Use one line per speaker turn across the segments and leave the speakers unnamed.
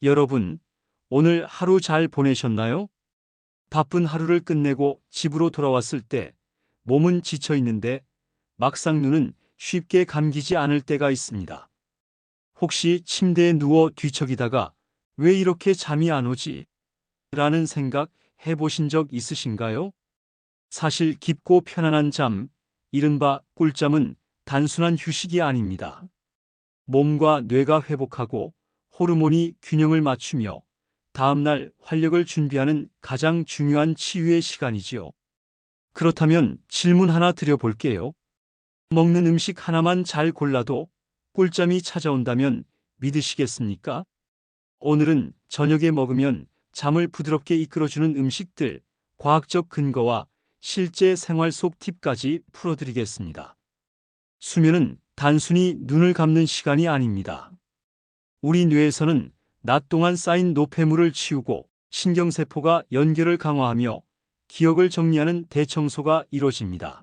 여러분, 오늘 하루 잘 보내셨나요? 바쁜 하루를 끝내고 집으로 돌아왔을 때 몸은 지쳐 있는데 막상 눈은 쉽게 감기지 않을 때가 있습니다. 혹시 침대에 누워 뒤척이다가 왜 이렇게 잠이 안 오지? 라는 생각 해보신 적 있으신가요? 사실 깊고 편안한 잠, 이른바 꿀잠은 단순한 휴식이 아닙니다. 몸과 뇌가 회복하고 호르몬이 균형을 맞추며 다음날 활력을 준비하는 가장 중요한 치유의 시간이지요. 그렇다면 질문 하나 드려볼게요. 먹는 음식 하나만 잘 골라도 꿀잠이 찾아온다면 믿으시겠습니까? 오늘은 저녁에 먹으면 잠을 부드럽게 이끌어주는 음식들, 과학적 근거와 실제 생활 속 팁까지 풀어드리겠습니다. 수면은 단순히 눈을 감는 시간이 아닙니다. 우리 뇌에서는 낮 동안 쌓인 노폐물을 치우고 신경세포가 연결을 강화하며 기억을 정리하는 대청소가 이루어집니다.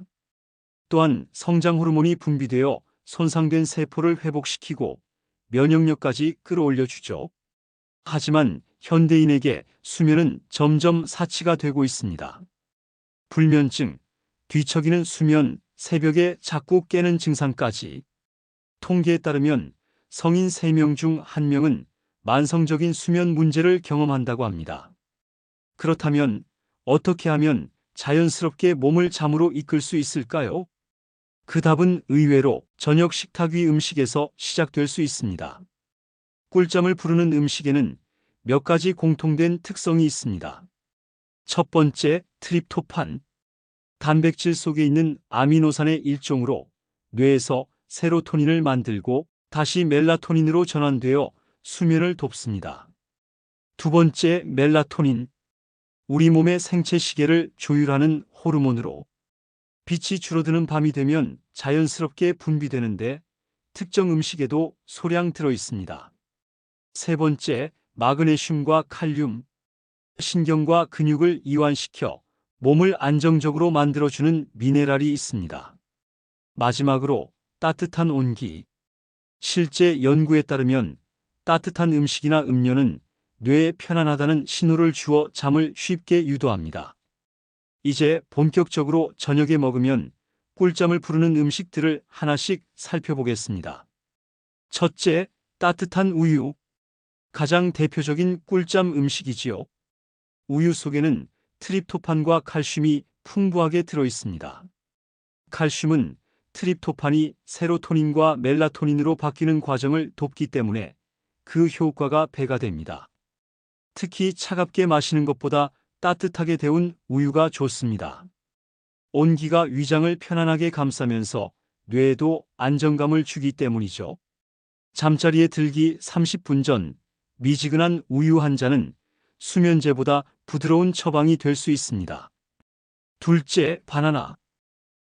또한 성장 호르몬이 분비되어 손상된 세포를 회복시키고 면역력까지 끌어올려주죠. 하지만 현대인에게 수면은 점점 사치가 되고 있습니다. 불면증, 뒤척이는 수면, 새벽에 자꾸 깨는 증상까지. 통계에 따르면 성인 3명 중 1명은 만성적인 수면 문제를 경험한다고 합니다. 그렇다면 어떻게 하면 자연스럽게 몸을 잠으로 이끌 수 있을까요? 그 답은 의외로 저녁 식탁 위 음식에서 시작될 수 있습니다. 꿀잠을 부르는 음식에는 몇 가지 공통된 특성이 있습니다. 첫 번째, 트립토판. 단백질 속에 있는 아미노산의 일종으로 뇌에서 세로토닌을 만들고 다시 멜라토닌으로 전환되어 수면을 돕습니다. 두 번째, 멜라토닌. 우리 몸의 생체 시계를 조율하는 호르몬으로 빛이 줄어드는 밤이 되면 자연스럽게 분비되는데 특정 음식에도 소량 들어 있습니다. 세 번째, 마그네슘과 칼륨. 신경과 근육을 이완시켜 몸을 안정적으로 만들어주는 미네랄이 있습니다. 마지막으로 따뜻한 온기. 실제 연구에 따르면 따뜻한 음식이나 음료는 뇌에 편안하다는 신호를 주어 잠을 쉽게 유도합니다. 이제 본격적으로 저녁에 먹으면 꿀잠을 부르는 음식들을 하나씩 살펴보겠습니다. 첫째, 따뜻한 우유. 가장 대표적인 꿀잠 음식이지요. 우유 속에는 트립토판과 칼슘이 풍부하게 들어 있습니다. 칼슘은 트립토판이 세로토닌과 멜라토닌으로 바뀌는 과정을 돕기 때문에 그 효과가 배가 됩니다. 특히 차갑게 마시는 것보다 따뜻하게 데운 우유가 좋습니다. 온기가 위장을 편안하게 감싸면서 뇌에도 안정감을 주기 때문이죠. 잠자리에 들기 30분 전 미지근한 우유 한 잔은 수면제보다 부드러운 처방이 될 수 있습니다. 둘째, 바나나.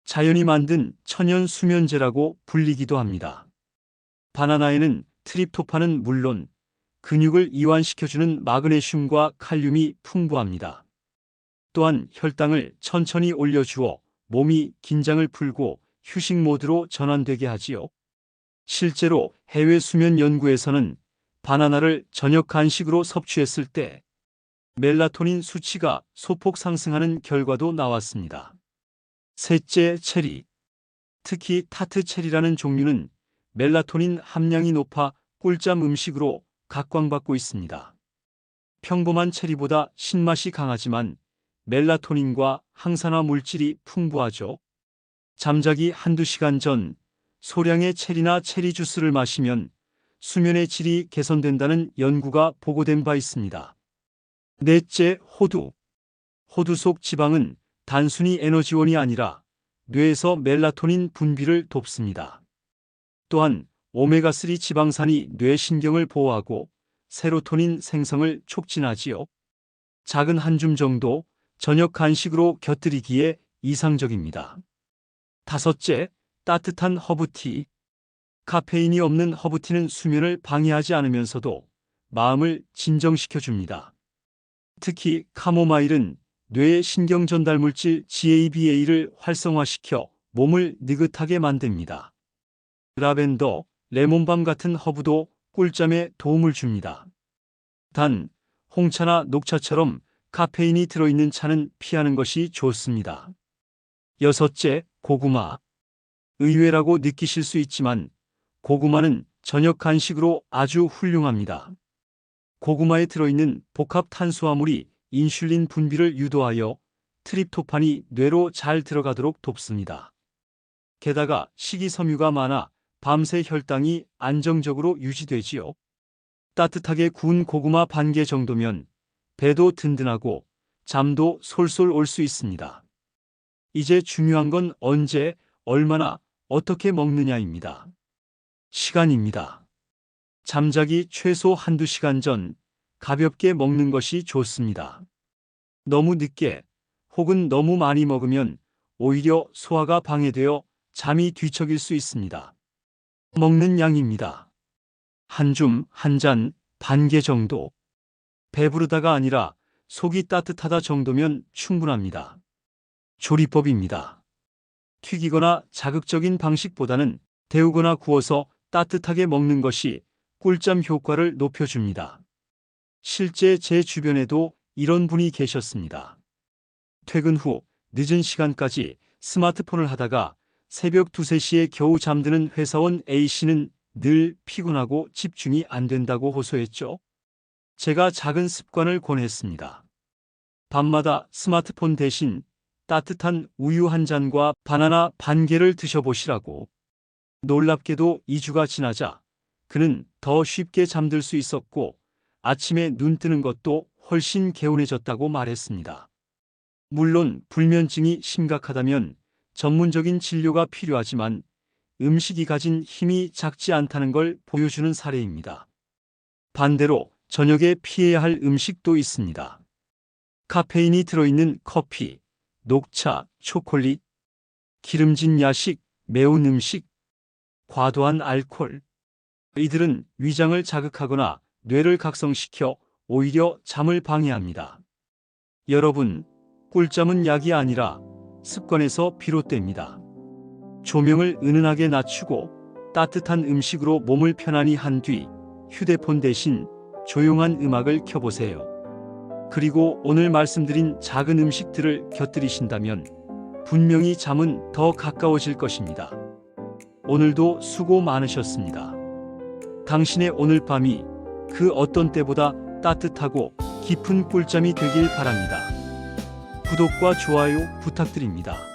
자연이 만든 천연 수면제라고 불리기도 합니다. 바나나에는 트립토판은 물론 근육을 이완시켜주는 마그네슘과 칼륨이 풍부합니다. 또한 혈당을 천천히 올려주어 몸이 긴장을 풀고 휴식 모드로 전환되게 하지요. 실제로 해외 수면 연구에서는 바나나를 저녁 간식으로 섭취했을 때 멜라토닌 수치가 소폭 상승하는 결과도 나왔습니다. 셋째, 체리. 특히 타트 체리라는 종류는 멜라토닌 함량이 높아 꿀잠 음식으로 각광받고 있습니다. 평범한 체리보다 신맛이 강하지만 멜라토닌과 항산화 물질이 풍부하죠. 잠자기 한두 시간 전 소량의 체리나 체리 주스를 마시면 수면의 질이 개선된다는 연구가 보고된 바 있습니다. 넷째, 호두. 호두 속 지방은 단순히 에너지원이 아니라 뇌에서 멜라토닌 분비를 돕습니다. 또한 오메가3 지방산이 뇌 신경을 보호하고 세로토닌 생성을 촉진하지요. 작은 한 줌 정도 저녁 간식으로 곁들이기에 이상적입니다. 다섯째, 따뜻한 허브티. 카페인이 없는 허브티는 수면을 방해하지 않으면서도 마음을 진정시켜줍니다. 특히 카모마일은 뇌의 신경 전달 물질 GABA를 활성화시켜 몸을 느긋하게 만듭니다. 라벤더, 레몬밤 같은 허브도 꿀잠에 도움을 줍니다. 단, 홍차나 녹차처럼 카페인이 들어있는 차는 피하는 것이 좋습니다. 여섯째, 고구마. 의외라고 느끼실 수 있지만 고구마는 저녁 간식으로 아주 훌륭합니다. 고구마에 들어있는 복합 탄수화물이 인슐린 분비를 유도하여 트립토판이 뇌로 잘 들어가도록 돕습니다. 게다가 식이섬유가 많아 밤새 혈당이 안정적으로 유지되지요. 따뜻하게 구운 고구마 반 개 정도면 배도 든든하고 잠도 솔솔 올 수 있습니다. 이제 중요한 건 언제, 얼마나, 어떻게 먹느냐입니다. 시간입니다. 잠자기 최소 한두 시간 전 가볍게 먹는 것이 좋습니다. 너무 늦게 혹은 너무 많이 먹으면 오히려 소화가 방해되어 잠이 뒤척일 수 있습니다. 먹는 양입니다. 한 줌, 한 잔, 반 개 정도. 배부르다가 아니라 속이 따뜻하다 정도면 충분합니다. 조리법입니다. 튀기거나 자극적인 방식보다는 데우거나 구워서 따뜻하게 먹는 것이 꿀잠 효과를 높여줍니다. 실제 제 주변에도 이런 분이 계셨습니다. 퇴근 후 늦은 시간까지 스마트폰을 하다가 새벽 2, 3시에 겨우 잠드는 회사원 A씨는 늘 피곤하고 집중이 안 된다고 호소했죠. 제가 작은 습관을 권했습니다. 밤마다 스마트폰 대신 따뜻한 우유 한 잔과 바나나 반 개를 드셔보시라고. 놀랍게도 2주가 지나자 그는 더 쉽게 잠들 수 있었고 아침에 눈 뜨는 것도 훨씬 개운해졌다고 말했습니다. 물론 불면증이 심각하다면 전문적인 진료가 필요하지만 음식이 가진 힘이 작지 않다는 걸 보여주는 사례입니다. 반대로 저녁에 피해야 할 음식도 있습니다. 카페인이 들어있는 커피, 녹차, 초콜릿, 기름진 야식, 매운 음식, 과도한 알코올. 이들은 위장을 자극하거나 뇌를 각성시켜 오히려 잠을 방해합니다. 여러분, 꿀잠은 약이 아니라 습관에서 비롯됩니다. 조명을 은은하게 낮추고 따뜻한 음식으로 몸을 편안히 한 뒤 휴대폰 대신 조용한 음악을 켜보세요. 그리고 오늘 말씀드린 작은 음식들을 곁들이신다면 분명히 잠은 더 가까워질 것입니다. 오늘도 수고 많으셨습니다. 당신의 오늘 밤이 그 어떤 때보다 따뜻하고 깊은 꿀잠이 되길 바랍니다. 구독과 좋아요 부탁드립니다.